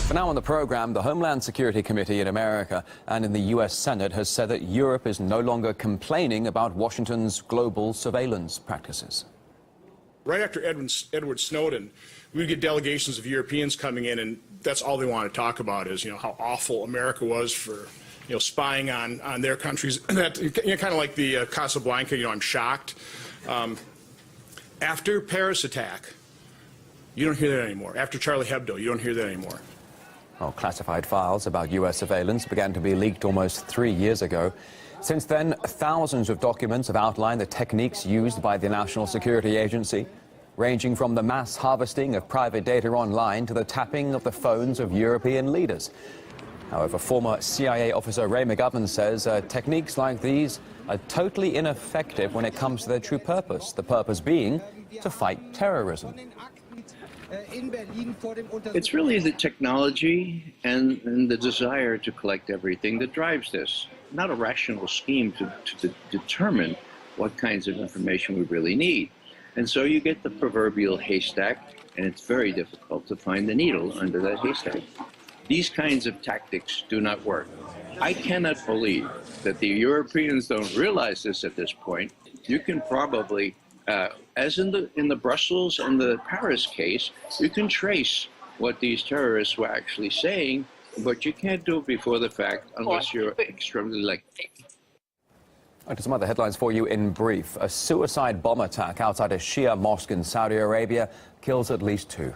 For now on the program, the Homeland Security Committee in America and in the U.S. Senate has said that Europe is no longer complaining about Washington's global surveillance practices. Right after Edward Snowden, we would get delegations of Europeans coming in, and that's all they want to talk about is, how awful America was for, spying on their countries. That, kind of like the Casablanca, I'm shocked. After Paris attack, you don't hear that anymore. After Charlie Hebdo, you don't hear that anymore. Well, classified files about U.S. surveillance began to be leaked almost 3 years ago. Since then, thousands of documents have outlined the techniques used by the National Security Agency, ranging from the mass harvesting of private data online to the tapping of the phones of European leaders. However, former CIA officer Ray McGovern says techniques like these are totally ineffective when it comes to their true purpose, the purpose being to fight terrorism. It's really the technology and the desire to collect everything that drives this, not a rational scheme to determine what kinds of information we really need. And so you get the proverbial haystack, and it's very difficult to find the needle under that haystack. These kinds of tactics do not work. I cannot believe that the Europeans don't realize this at this point. You can probably as in the Brussels and the Paris case, you can trace what these terrorists were actually saying, but you can't do it before the fact unless you're extremely likely. To some other headlines for you in brief. A suicide bomb attack outside a Shia mosque in Saudi Arabia kills at least 2.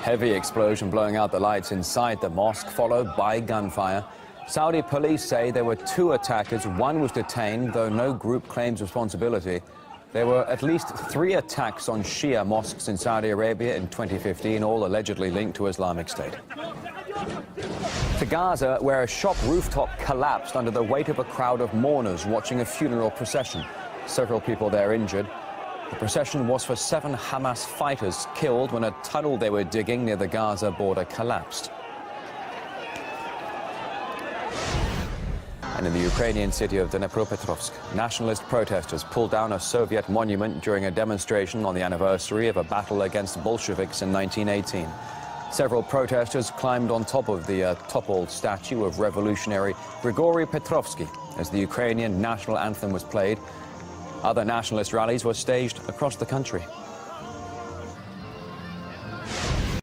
Heavy explosion blowing out the lights inside the mosque, followed by gunfire. Saudi police say there were 2 attackers. 1 was detained, though no group claims responsibility. There were at least 3 attacks on Shia mosques in Saudi Arabia in 2015, all allegedly linked to Islamic State. To Gaza, where a shop rooftop collapsed under the weight of a crowd of mourners watching a funeral procession. Several people there injured. The procession was for 7 Hamas fighters killed when a tunnel they were digging near the Gaza border collapsed. And in the Ukrainian city of Dnipropetrovsk, nationalist protesters pulled down a Soviet monument during a demonstration on the anniversary of a battle against Bolsheviks in 1918. Several protesters climbed on top of the toppled statue of revolutionary Grigory Petrovsky as the Ukrainian national anthem was played. Other nationalist rallies were staged across the country.